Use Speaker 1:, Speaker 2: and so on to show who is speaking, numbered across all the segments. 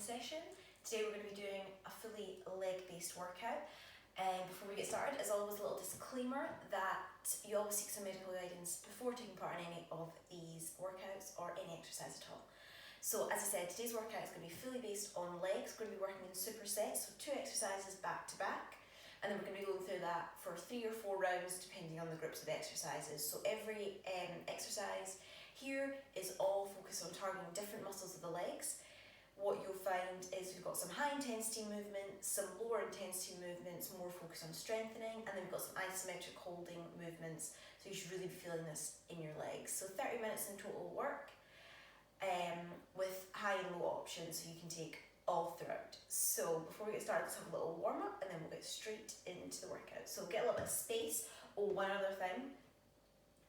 Speaker 1: session. Today we're going to be doing a fully leg-based workout. Before we get started, as always, a little disclaimer that you always seek some medical guidance before taking part in any of these workouts or any exercise at all. So as I said, today's workout is going to be fully based on legs. We're going to be working in supersets, so 2 exercises back to back. And then we're going to be going through that for 3 or 4 rounds depending on the groups of exercises. So every exercise here is all focused on targeting different muscles of the legs. What you'll find is we've got some high intensity movements, some lower intensity movements, more focused on strengthening, and then we've got some isometric holding movements. So you should really be feeling this in your legs. So 30 minutes in total work with high and low options, so you can take all throughout. So before we get started, let's have a little warm up and then we'll get straight into the workout. So get a little bit of space. Oh, one other thing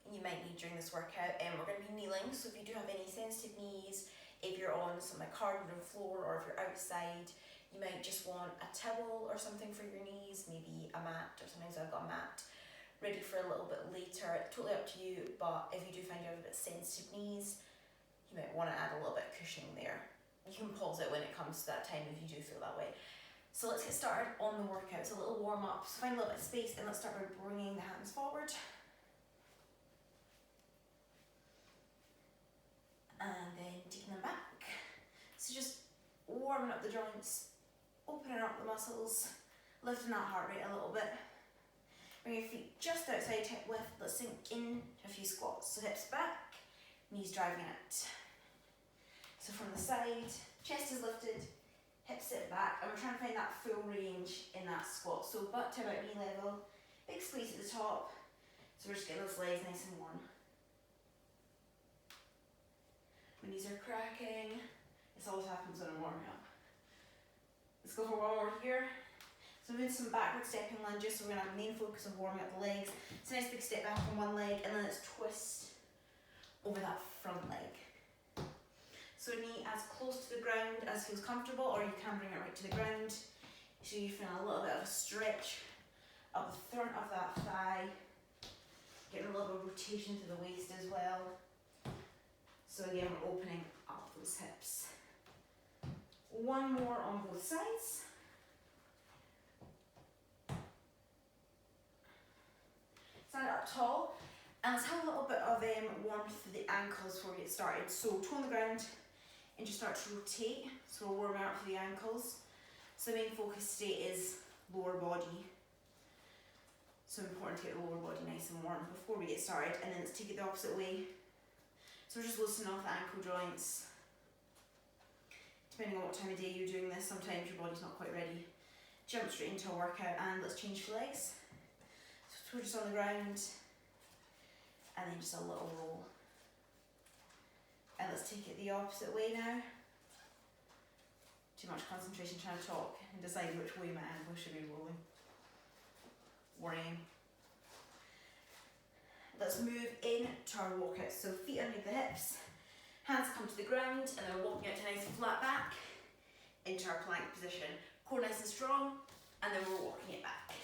Speaker 1: you might need during this workout, we're going to be kneeling, so if you do have any sensitive knees, if you're on some like hardwood floor or if you're outside, you might just want a towel or something for your knees, maybe a mat, or sometimes I've got a mat ready for a little bit later, totally up to you, but if you do find you have a bit sensitive knees, you might want to add a little bit of cushioning there. You can pause it when it comes to that time if you do feel that way. So let's get started on the workout. It's a little warm up, so find a little bit of space and let's start by bringing the hands forward. And then taking them back. So just warming up the joints, opening up the muscles, lifting that heart rate a little bit. Bring your feet just outside hip width. Let's sink in to a few squats. So hips back, knees driving out. So from the side, chest is lifted, hips sit back, and we're trying to find that full range in that squat. So butt to about knee level, big squeeze at the top. So we're just getting those legs nice and warm. My knees are cracking. This always happens when I'm warming up. Let's go for one more here. So we're doing some backward stepping lunges, so we're going to have a main focus of warming up the legs. It's a nice big step back from one leg, and then let's twist over that front leg. So knee as close to the ground as feels comfortable, or you can bring it right to the ground. So you feel a little bit of a stretch up the front of that thigh. Getting a little bit of rotation to the waist as well. So again, we're opening up those hips. One more on both sides. Stand up tall, and let's have a little bit of warmth for the ankles before we get started. So toe on the ground, and just start to rotate. So we're warming up for the ankles. So the main focus today is lower body. So important to get the lower body nice and warm before we get started, and then let's take it the opposite way. So we're just loosening off the ankle joints. Depending on what time of day you're doing this, sometimes your body's not quite ready. Jump straight into a workout, and let's change for legs. So we're just on the ground, and then just a little roll. And let's take it the opposite way now. Too much concentration trying to talk and decide which way my ankle should be rolling. Worrying. Let's move into our walkout. So feet underneath the hips, hands come to the ground, and then we're walking out to a nice flat back into our plank position. Core nice and strong, and then we're walking it back.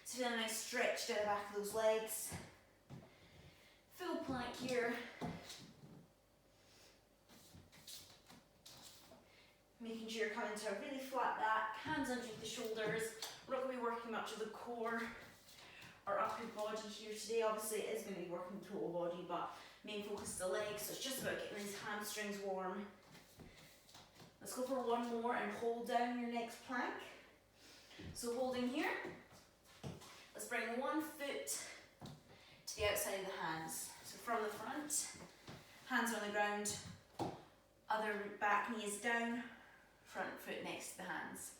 Speaker 1: So feeling a nice stretch down the back of those legs. Full plank here. Making sure you're coming to a really flat back, hands underneath the shoulders. We're not going to be working much of the core or upper body here today. Obviously it is going to be working the total body, but main focus is the legs, so it's just about getting these hamstrings warm. Let's go for one more and hold down your next plank. So holding here, let's bring one foot to the outside of the hands. So from the front, hands on the ground, other back knee is down, front foot next to the hands.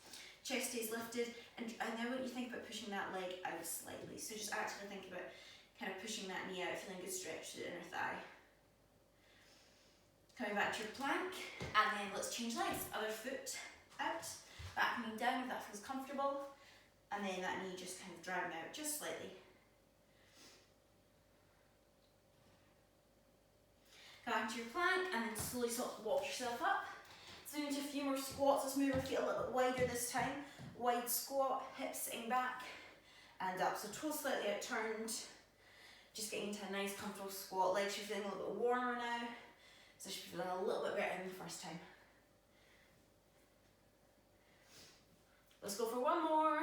Speaker 1: Chest stays lifted, and I now want you to think about pushing that leg out slightly. So just actually think about kind of pushing that knee out, feeling good stretch to the inner thigh. Coming back to your plank, and then let's change legs. Other foot out, back knee down if that feels comfortable, and then that knee just kind of driving out just slightly. Come back to your plank, and then slowly walk yourself up. So into a few more squats. Let's move our feet a little bit wider this time. Wide squat, hips sitting back and up. So toes slightly out turned. Just getting into a nice comfortable squat. Legs are feeling a little bit warmer now. So I should be feeling a little bit better than the first time. Let's go for one more.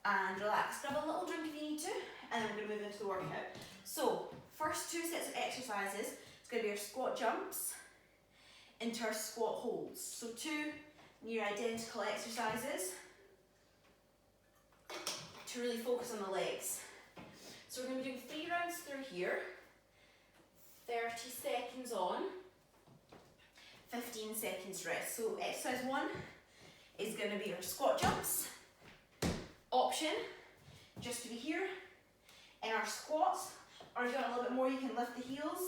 Speaker 1: And relax, grab a little drink if you need to, and then we're going to move into the workout. So, first 2 sets of exercises, it's going to be our squat jumps into our squat holds. So 2 near identical exercises to really focus on the legs. So we're going to be doing 3 rounds through here, 30 seconds on, 15 seconds rest. So exercise 1 is going to be our squat jumps. Option, just to be here in our squats, or if you want a little bit more, you can lift the heels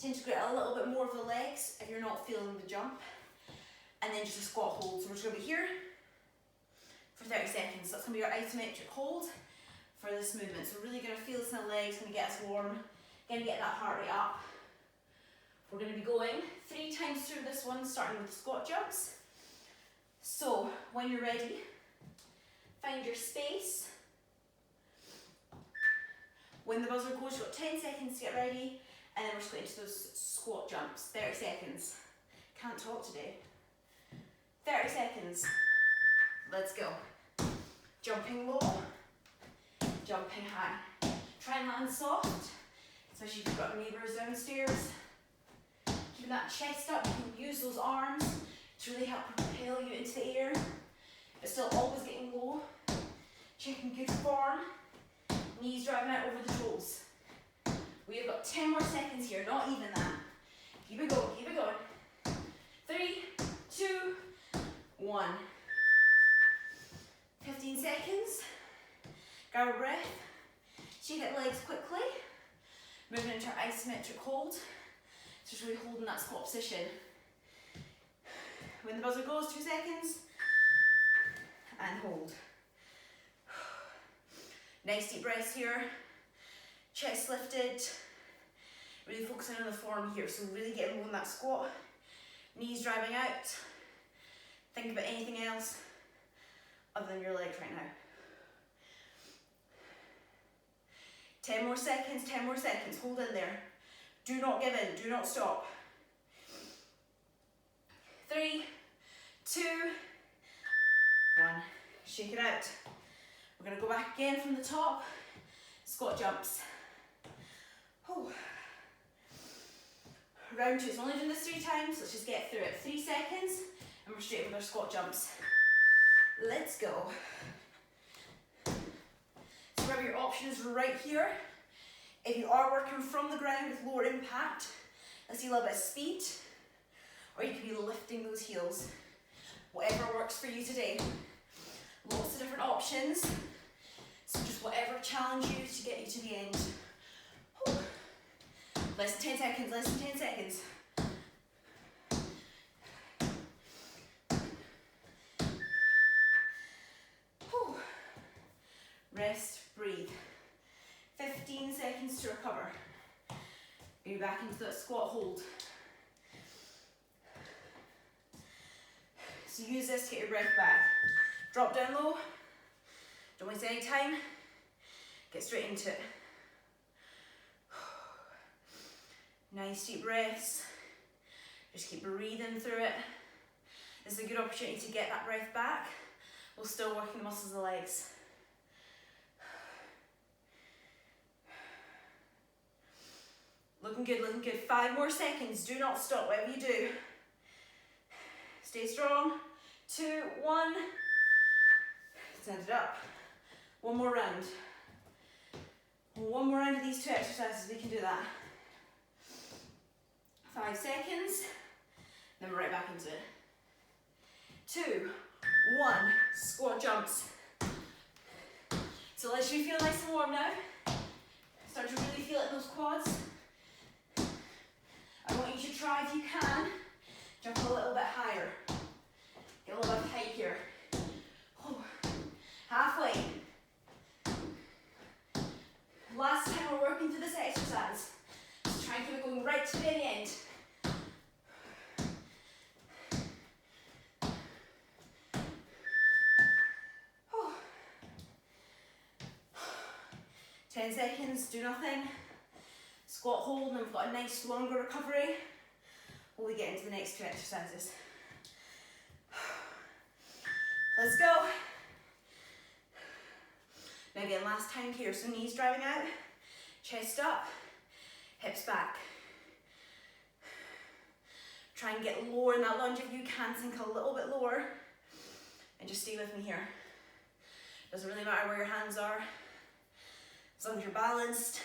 Speaker 1: to integrate a little bit more of the legs if you're not feeling the jump, and then just a squat hold. So we're just going to be here for 30 seconds. So that's going to be our isometric hold for this movement. So we're really going to feel this in the legs, going to get us warm, going to get that heart rate up. We're going to be going 3 times through this one, starting with the squat jumps. So when you're ready, find your space. When the buzzer goes, you've got 10 seconds to get ready, and then we're just going into those squat jumps. 30 seconds. Can't talk today. 30 seconds. Let's go. Jumping low, jumping high. Try and land soft, especially if you've got neighbours downstairs. Keeping that chest up, you can use those arms to really help propel you into the air, but still always getting low. Checking good form. Knees driving out over the toes. We have got 10 more seconds here, not even that. Keep it going, keep it going. 3, 2, 1. 15 seconds. Grab a breath. Shake out legs quickly. Moving into our isometric hold. Just really holding that squat position. When the buzzer goes, 2 seconds. And hold. Nice deep breaths here. Chest lifted. Really focusing on the form here. So really getting low in that squat. Knees driving out. Think about anything else other than your legs right now. 10 more seconds, 10 more seconds. Hold in there. Do not give in, do not stop. 3, 2, 1. Shake it out. We're going to go back again from the top. Squat jumps. Oh. Round 2. So only doing this 3 times. Let's just get through it. 3 seconds and we're straight with our squat jumps. Let's go. So remember, your option is right here. If you are working from the ground with lower impact, let's see a little bit of speed, or you could be lifting those heels. Whatever works for you today. Lots of different options, so just whatever challenge you to get you to the end. Whew. Less than 10 seconds, less than 10 seconds. Whew. Rest, breathe. 15 seconds to recover. Be back into that squat hold. So use this to get your breath back. Drop down low. Don't waste any time. Get straight into it. Nice deep breaths. Just keep breathing through it. This is a good opportunity to get that breath back while still working the muscles of the legs. Looking good, looking good. 5 more seconds. Do not stop, whatever you do. Stay strong. 2, 1. Stand it up. One more round. One more round of these 2 exercises. We can do that. 5 seconds. Then we're right back into it. 2, 1. Squat jumps. So let you feel nice and warm now. Start to really feel it in those quads. I want you to try, if you can, jump a little bit higher. Get a little bit of height here. Oh. Halfway. Last time we're working through this exercise. Just try and keep it going right to the very end. Oh. 10 seconds, do nothing. Squat hold, and we've got a nice longer recovery while we get into the next 2 exercises. Let's go. Now again, last time here, so knees driving out, chest up, hips back. Try and get lower in that lunge if you can, sink a little bit lower, and just stay with me here. Doesn't really matter where your hands are, as long as you're balanced,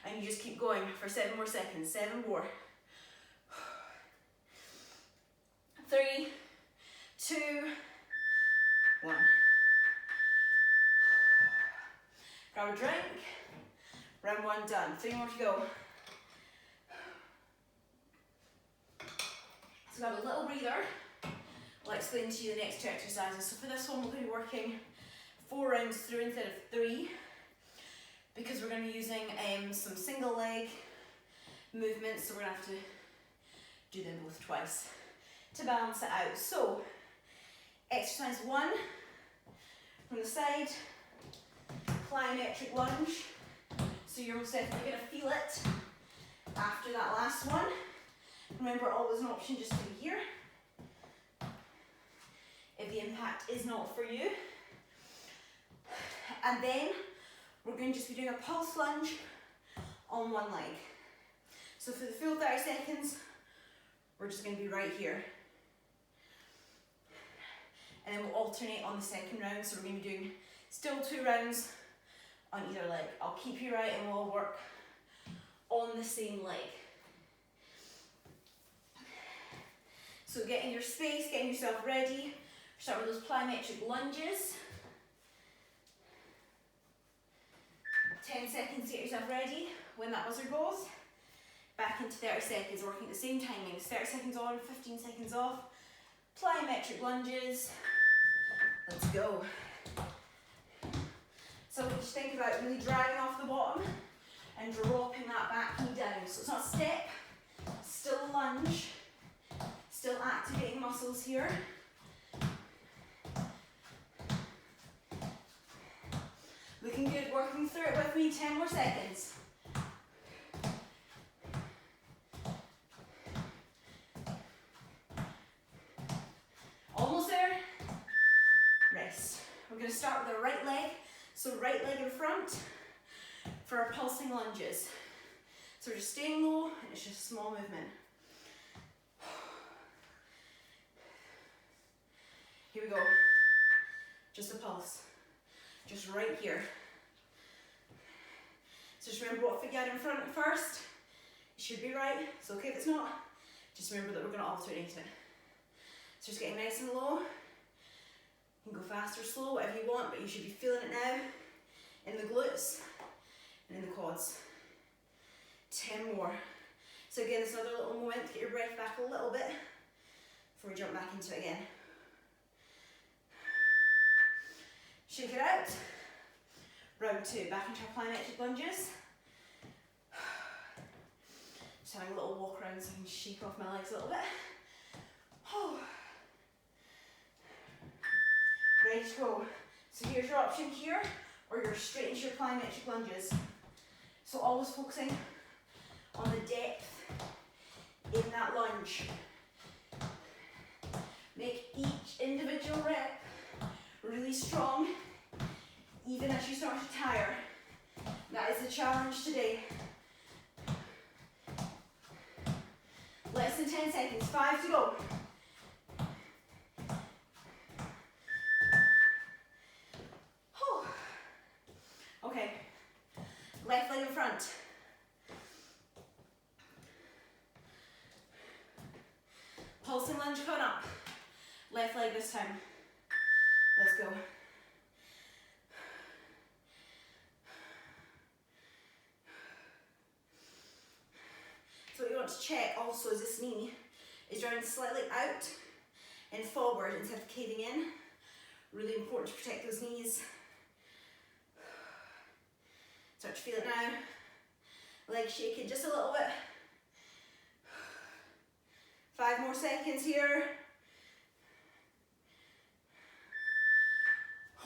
Speaker 1: and you just keep going for 7 more seconds, 7 more. 3, 2, 1. Grab a drink. Round 1 done. 3 more to go. So grab a little breather. I'll explain to you the next 2 exercises. So for this one, we're going to be working 4 rounds through instead of 3, because we're going to be using some single leg movements. So we're going to have to do them both twice to balance it out. So exercise 1 from the side. Plyometric lunge, so you're most definitely going to feel it after that last one. Remember, always an option just to be here if the impact is not for you. And then we're going to just be doing a pulse lunge on one leg. So for the full 30 seconds, we're just going to be right here. And then we'll alternate on the second round, so we're going to be doing still 2 rounds on either leg. I'll keep you right and we'll work on the same leg. So get in your space, getting yourself ready. Start with those plyometric lunges. 10 seconds to get yourself ready. When that buzzer goes, back into 30 seconds, working at the same timings. 30 seconds on, 15 seconds off. Plyometric lunges. Let's go. So just think about really driving off the bottom and dropping that back knee down. So it's not a step, still a lunge, still activating muscles here. Looking good, working through it with me, 10 more seconds. Almost there. Rest. We're going to start with the right leg. So right leg in front for our pulsing lunges. So we're just staying low, and it's just a small movement. Here we go. Just a pulse. Just right here. So just remember what foot you had in front first. It should be right. It's okay if it's not. Just remember that we're going to alternate it. So just getting nice and low. You can go fast or slow, whatever you want, but you should be feeling it now in the glutes and in the quads. 10 more. So again, it's another little moment to get your breath back a little bit before we jump back into it again. Shake it out. Round 2, back into our plyometric lunges. Just having a little walk around so I can shake off my legs a little bit. Ready to go. So here's your option here, or you're straight into your plyometric lunges. So always focusing on the depth in that lunge. Make each individual rep really strong, even as you start to tire. That is the challenge today. Less than 10 seconds, 5 to go. Okay, left leg in front. Pulsing lunge coming up. Left leg this time. Let's go. So what you want to check also is this knee is driving slightly out and forward instead of caving in. Really important to protect those knees. Start to feel it now. Leg shaking just a little bit. 5 more seconds here.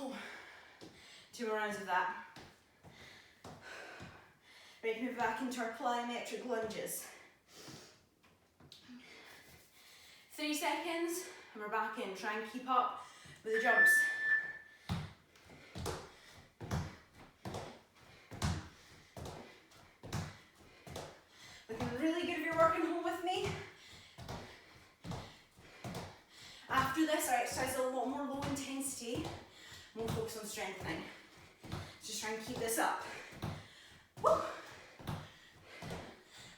Speaker 1: Oh. 2 more rounds of that. Ready to move back into our plyometric lunges. 3 seconds and we're back in. Try and keep up with the jumps. Looking really good if you're working home with me. After this, our exercise is a lot more low intensity. More focus on strengthening. Just try and keep this up. Woo.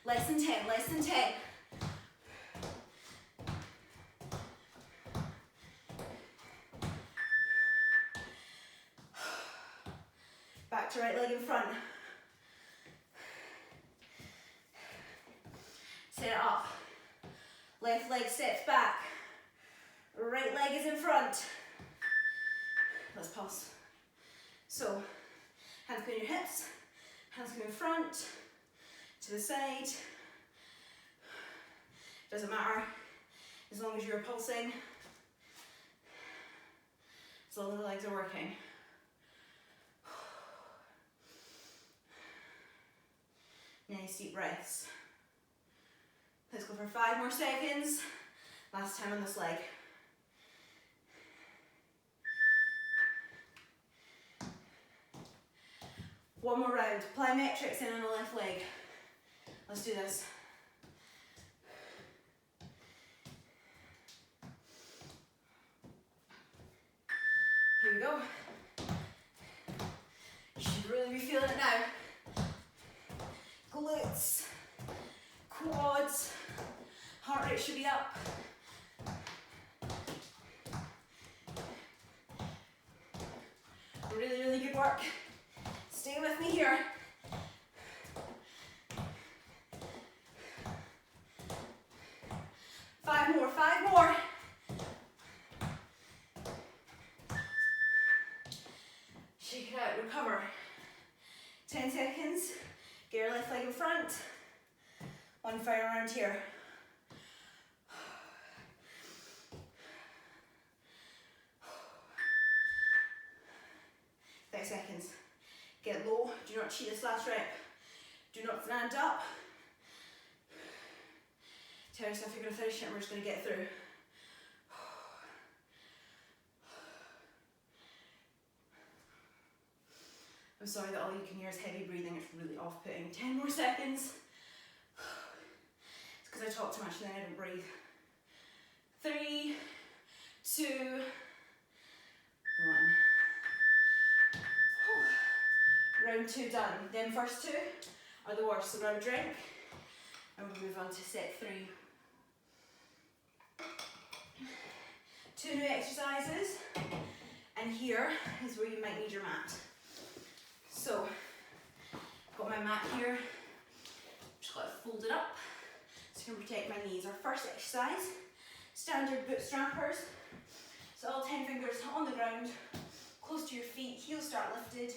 Speaker 1: Less than 10, less than 10. Back to right leg in front. Set it up. Left leg steps back. Right leg is in front. Let's pause. So, hands go in your hips, hands go in front, to the side. Doesn't matter, as long as you're pulsing, as long as the legs are working. Nice deep breaths. Let's go for 5 more seconds. Last time on this leg. One more round. Plyometrics in on the left leg. Let's do this. Here we go. You should really be feeling it now. Glutes, quads, heart rate should be up. Really, really good work. Stay with me here. Five more. Shake it out, recover. 10 seconds. Get your left leg in front. One final round here. 30 seconds. Get low, do not cheat this last rep. Do not stand up. Tell yourself you're going to finish it and we're just going to get through. I'm sorry that all you can hear is heavy breathing, it's really off-putting. 10 more seconds. It's because I talk too much and then I didn't breathe. 3, 2, 1. Round 2 done. Then first 2 are the worst, so grab a drink and we'll move on to set 3. 2 new exercises, and here is where you might need your mat. So, I've got my mat here, just got it folded up so I can protect my knees. Our first exercise, standard boot strappers. So all 10 fingers on the ground, close to your feet, heels start lifted,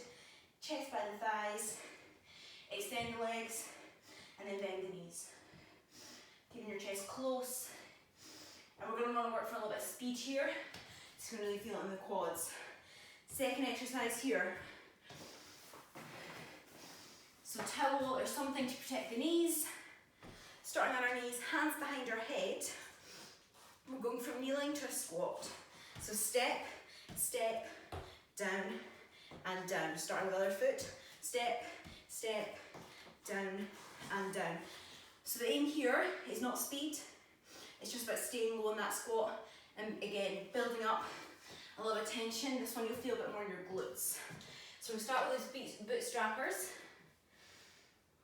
Speaker 1: chest by the thighs, extend the legs, and then bend the knees. Keeping your chest close. And we're going to want to work for a little bit of speed here. Just going to really feel it in the quads. Second exercise here. So towel or something to protect the knees. Starting on our knees, hands behind our head. We're going from kneeling to a squat. So step, step, down, and down. Starting with the other foot. Step, step, down, and down. So the aim here is not speed. It's just about staying low in that squat and again, building up a little bit of tension. This one you'll feel a bit more in your glutes. So we start with those boot strappers.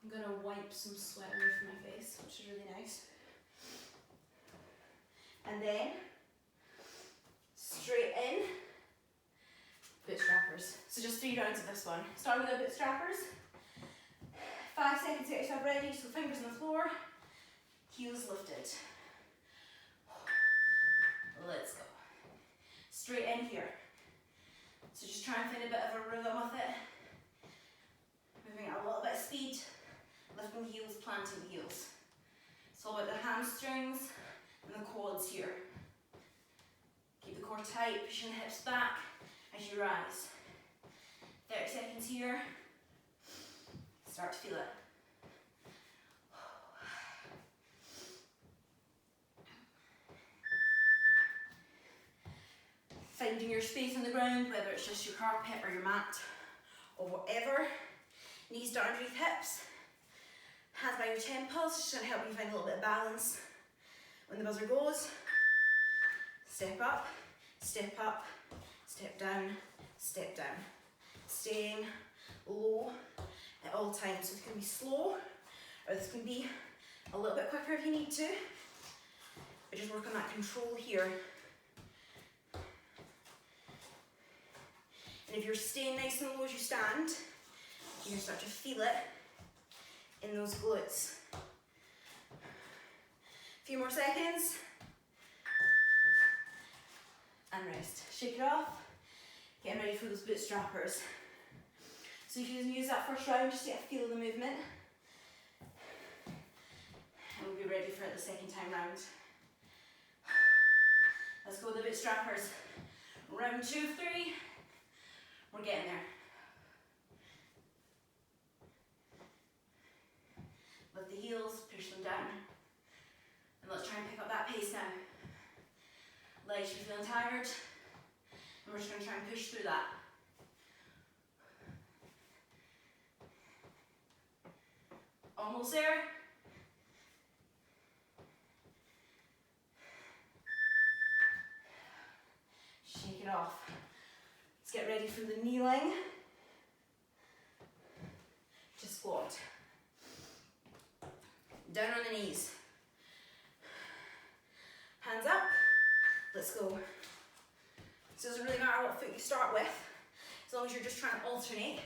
Speaker 1: I'm going to wipe some sweat away from my face, which is really nice. And then, straight in, boot strappers. So just 3 rounds of this one. Start with the boot strappers. 5 seconds to get yourself ready, so fingers on the floor, heels lifted. Let's go. Straight in here. So just try and find a bit of a rhythm with it. Moving at a little bit of speed. Lifting the heels, planting the heels. It's all about the hamstrings and the quads here. Keep the core tight, pushing the hips back as you rise. 30 seconds here. Start to feel it. Find finding your space on the ground, whether it's just your carpet or your mat or whatever. Knees down underneath hips, hands by your temples, just going to help you find a little bit of balance. When the buzzer goes, step up, step up, step down, step down. Staying low at all times. So this can be slow, or this can be a little bit quicker if you need to. But just work on that control here. And if you're staying nice and low as you stand, you can start to feel it in those glutes. A few more seconds. And rest. Shake it off. Getting ready for those bootstrappers. So you can use that first round just to get a feel of the movement. And we'll be ready for it the second time round. Let's go with the bootstrappers. Round 2 of 3. We're getting there. Lift the heels, push them down. And let's try and pick up that pace now. Legs should be feeling tired. And we're just going to try and push through that. Almost there. Shake it off. Let's get ready for the kneeling to squat. Down on the knees. Hands up. Let's go. So it doesn't really matter what foot you start with, as long as you're just trying to alternate.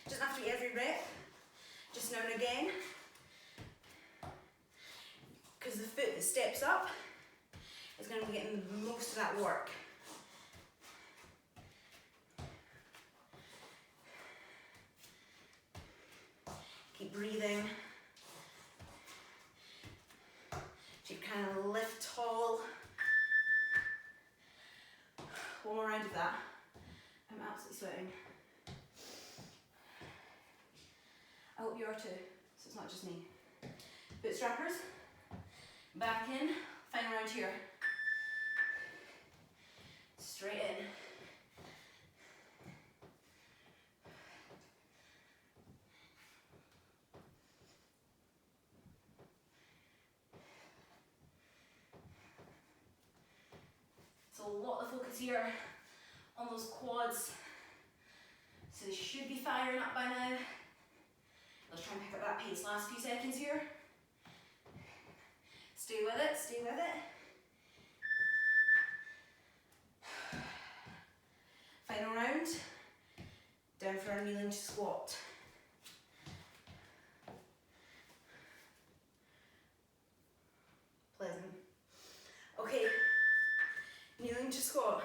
Speaker 1: It doesn't have to be every rep, just now and again. Because the foot that steps up is going to be getting most of that work. Keep breathing. Keep kind of lift tall. One more round of that. I'm absolutely sweating. I hope you are too, so it's not just me. Bootstrappers. Back in. Final round here. Straight in. So a lot of focus here on those quads. So they should be firing up by now. Let's try and pick up that pace. Last few seconds here. Stay with it, stay with it. Final round. Down for our kneeling to squat. Pleasant. Okay. Kneeling to squat.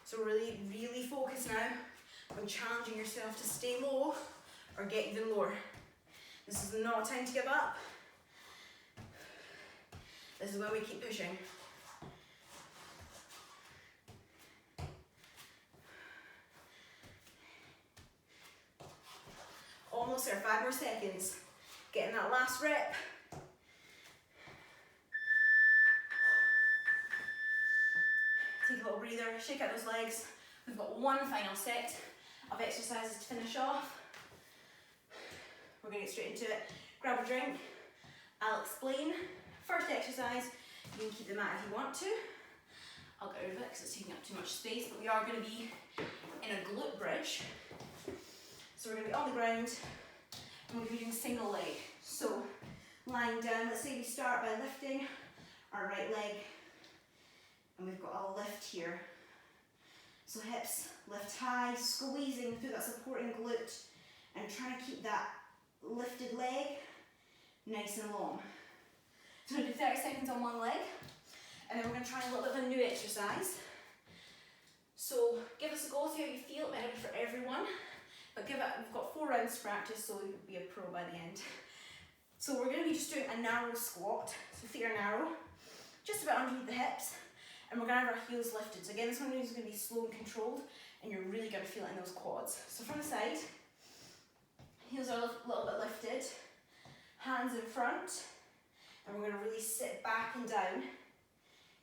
Speaker 1: So really, really focus now on challenging yourself to stay low or get even lower. This is not a time to give up. This is where we keep pushing. Almost there, 5 more seconds. Getting that last rep. Take a little breather, shake out those legs. We've got one final set of exercises to finish off. We're going to get straight into it. Grab a drink. I'll explain. First exercise, you can keep the mat if you want to. I'll get rid of it because it's taking up too much space, but we are going to be in a glute bridge. So we're going to be on the ground and we're going to be doing single leg. So lying down, let's say we start by lifting our right leg and we've got a lift here. So hips lift high, squeezing through that supporting glute and trying to keep that lifted leg nice and long. So we're going to do 30 seconds on one leg and then we're going to try a little bit of a new exercise. So give us a go, see how you feel. It might not be for everyone, but give it, we've got 4 rounds to practice, so you'll be a pro by the end. So we're going to be just doing a narrow squat, so feet are narrow, just about underneath the hips, and we're going to have our heels lifted. So again, this one is going to be slow and controlled, and you're really going to feel it in those quads. So from the side, heels are a little bit lifted, hands in front, and we're going to really sit back and down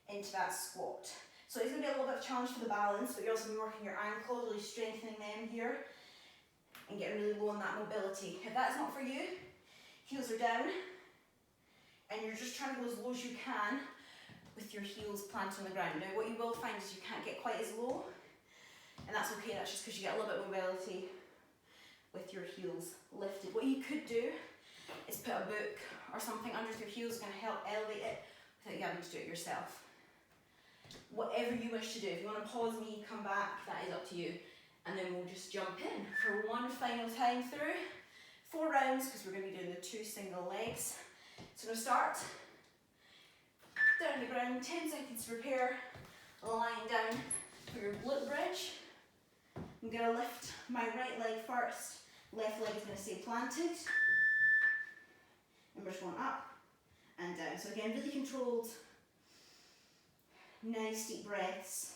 Speaker 1: into that squat. So it's going to be a little bit of a challenge for the balance, but you're also going to be working your ankles, really strengthening them here and getting really low on that mobility. If that's not for you, heels are down and you're just trying to go as low as you can with your heels planted on the ground. Now what you will find is you can't get quite as low, and that's okay, that's just because you get a little bit of mobility with your heels lifted. What you could do is put a book or something underneath your heels, going to help elevate it without you having to do it yourself. Whatever you wish to do. If you want to pause me, come back, that is up to you. And then we'll just jump in for one final time through 4 rounds, because we're going to be doing the 2 single legs. So we'll start down the ground, 10 seconds to prepare, lying down for your glute bridge. I'm going to lift my right leg first, left leg is going to stay planted, and we're just going up and down. So again, really controlled, nice deep breaths.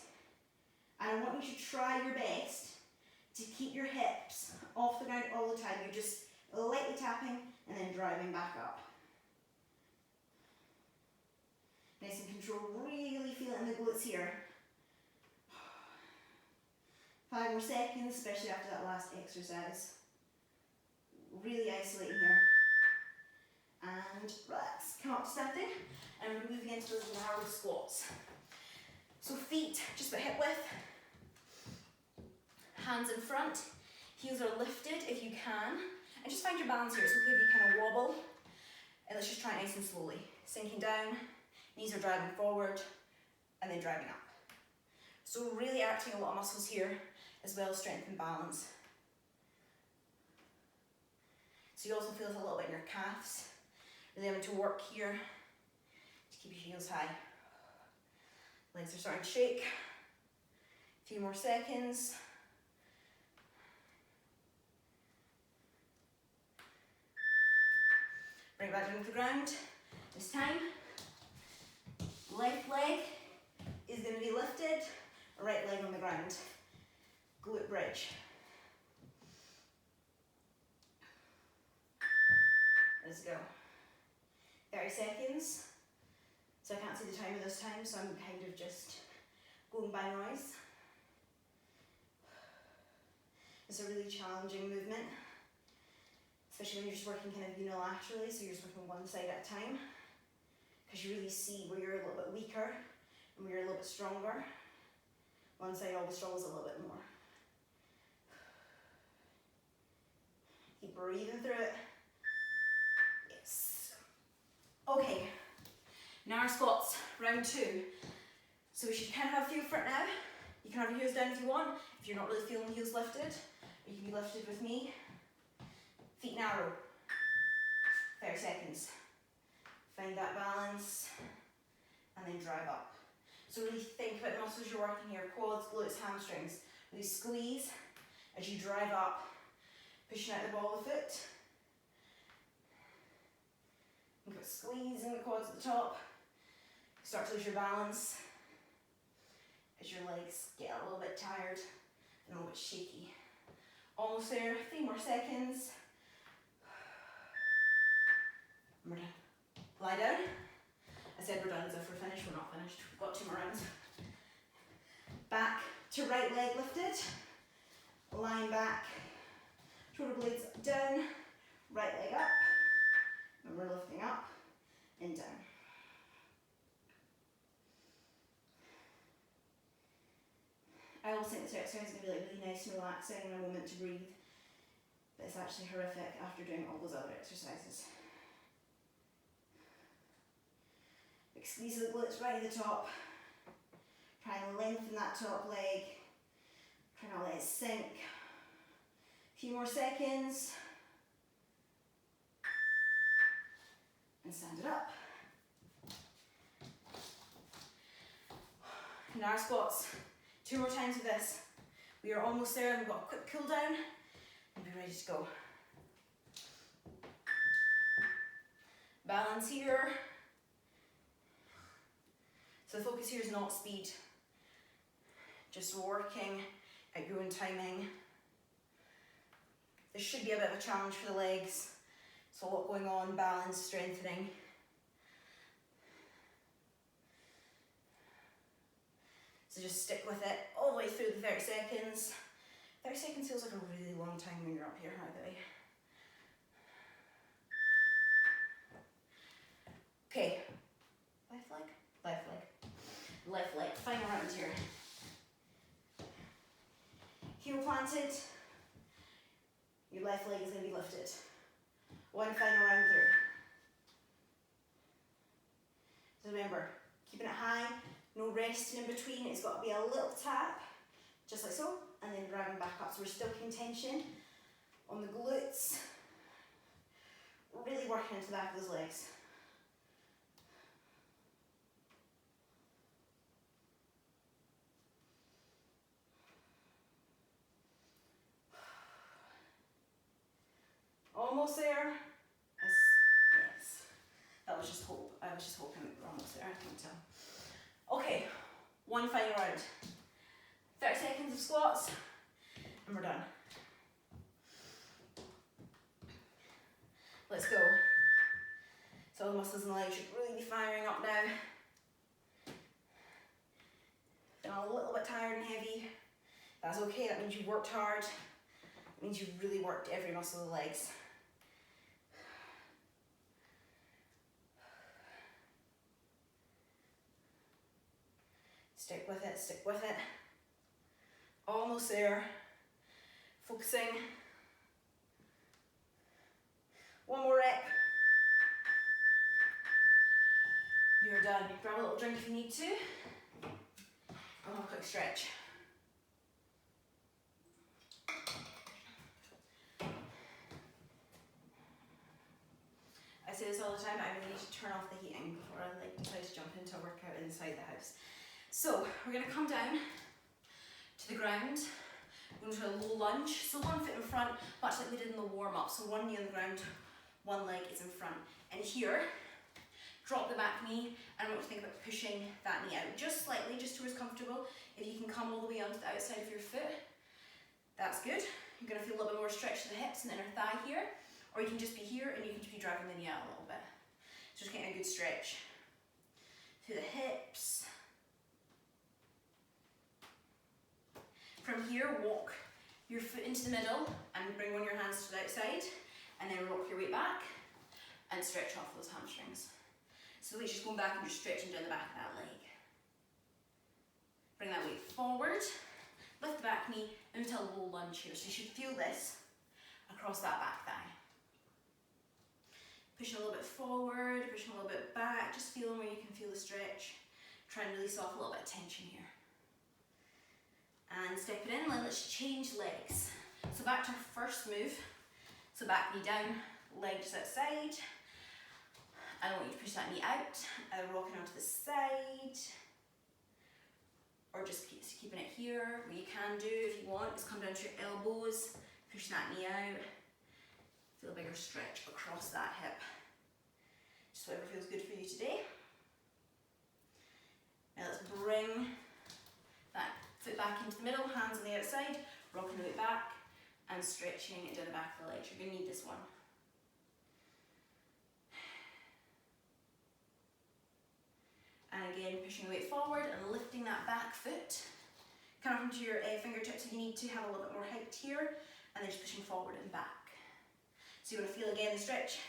Speaker 1: And I want you to try your best to keep your hips off the ground all the time. You're just lightly tapping and then driving back up. Nice and controlled, really feel it in the glutes here. 5 more seconds, especially after that last exercise. Really isolating here. And relax, come up to standing, and we're moving into those narrow squats. So feet just about hip width, hands in front, heels are lifted if you can, and just find your balance here. It's okay if you kind of wobble, and let's just try it nice and slowly. Sinking down, knees are driving forward, and then driving up. So really acting a lot of muscles here, as well as strength and balance. So you also feel this a little bit in your calves. Really having to work here to keep your heels high. Legs are starting to shake. A few more seconds. Bring it back down to the ground. This time, left leg is going to be lifted, right leg on the ground. Glute bridge. Let's go. 30 seconds. So I can't see the timer this time, so I'm kind of just going by noise. It's a really challenging movement, especially when you're just working kind of unilaterally, so you're just working one side at a time, because you really see where you're a little bit weaker and where you're a little bit stronger. One side always struggles a little bit more. Keep breathing through it. Yes. Okay, now our squats, round 2. So we should kind of have a feel for it now. You can have your heels down if you want. If you're not really feeling the heels lifted, you can be lifted with me. Feet narrow. 30 seconds. Find that balance and then drive up. So really think about the muscles you're working here, quads, glutes, hamstrings. Really squeeze as you drive up, pushing out the ball of the foot. You've got squeezing the quads at the top. Start to lose your balance as your legs get a little bit tired and a little bit shaky. Almost there, 3 more seconds. And we're done. Lie down. I said we're done as if we're finished, we're not finished. We've got 2 more rounds. Back to right leg lifted. Lying back. Shoulder blades down. Right leg up. And we're lifting up and down. I always think this exercise is going to be like really nice and relaxing and a moment to breathe. But it's actually horrific after doing all those other exercises. Big squeeze of the glutes right at the top. Try and lengthen that top leg. Try not to let it sink. A few more seconds. And stand it up. Now our squats. 2 more times with this. We are almost there, and we've got a quick cool down and be ready to go. Balance here. So the focus here is not speed, just working at your own timing. This should be a bit of a challenge for the legs. So a lot going on, balance, strengthening. So just stick with it all the way through the 30 seconds. 30 seconds feels like a really long time when you're up here, by the way. Okay, left leg, left leg, left leg. Final round here. Heel planted, your left leg is going to be lifted. One final round through. So remember, keeping it high, no resting in between. It's got to be a little tap, just like so, and then dragging back up. So we're still keeping tension on the glutes, really working into the back of those legs. Almost there. Yes. That was just hope. I was just hoping that we're almost there. I can't tell. Okay, one final round. 30 seconds of squats, and we're done. Let's go. So all the muscles in the legs should really be firing up now. Feeling a little bit tired and heavy. That's okay, that means you worked hard. It means you've really worked every muscle of the legs. Stick with it, stick with it. Almost there. Focusing. One more rep. You're done. Grab a little drink if you need to. And have a quick stretch. I say this all the time, I really need to turn off the heating before I decide to jump into a workout inside the house. So we're going to come down to the ground, we're going to do a low lunge. So one foot in front, much like we did in the warm up. So one knee on the ground, one leg is in front. And here, drop the back knee, and I want you to think about pushing that knee out just slightly, just to where it's comfortable. If you can come all the way onto the outside of your foot, that's good. You're going to feel a little bit more stretch to the hips and inner thigh here. Or you can just be here and you can just be dragging the knee out a little bit. So just getting a good stretch through the hips. From here, walk your foot into the middle and bring one of your hands to the outside, and then rock your weight back and stretch off those hamstrings. So the weight's just going back and just stretching down the back of that leg. Bring that weight forward, lift the back knee into a low lunge here. So you should feel this across that back thigh. Pushing a little bit forward, pushing a little bit back, just feeling where you can feel the stretch. Try and release off a little bit of tension here. And step it in, and let's change legs. So back to our first move. So back knee down, leg just outside. I don't want you to push that knee out, rocking onto the side. Or just keeping it here. What you can do if you want is come down to your elbows, push that knee out. Feel a bigger stretch across that hip. Just whatever feels good for you today. Now let's bring that foot back into the middle, hands on the outside, rocking the weight back and stretching it down the back of the legs. You're going to need this one. And again, pushing the weight forward and lifting that back foot. Come up into your fingertips if you need to have a little bit more height here, and then just pushing forward and back. So you want to feel again the stretch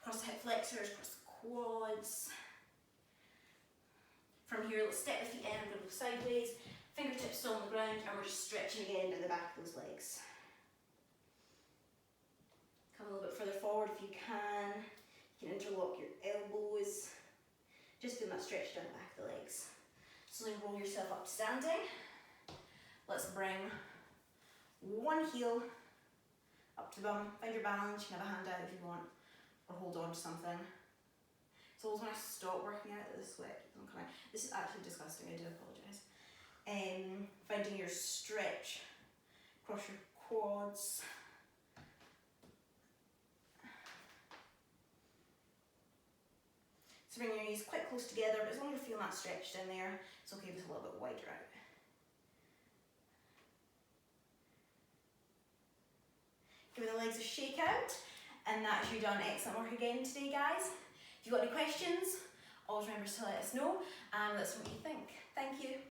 Speaker 1: across the hip flexors, across the quads. From here, let's step the feet in, I'm going to go sideways. Fingertips still on the ground, and we're just stretching again down the back of those legs. Come a little bit further forward if you can. You can interlock your elbows. Just feel that stretch down the back of the legs. Slowly roll yourself up to standing. Let's bring one heel up to the bum. Find your balance. You can have a hand out if you want, or hold on to something. So always when I stop working out, the sweat keeps on coming. This is actually disgusting, I do apologise. Finding your stretch across your quads. So bring your knees quite close together, but as long as you're feeling that stretch down there, it's okay if it's a little bit wider out. Giving the legs a shake out, and that's you done excellent work again today, guys. If you've got any questions, always remember to let us know, and let's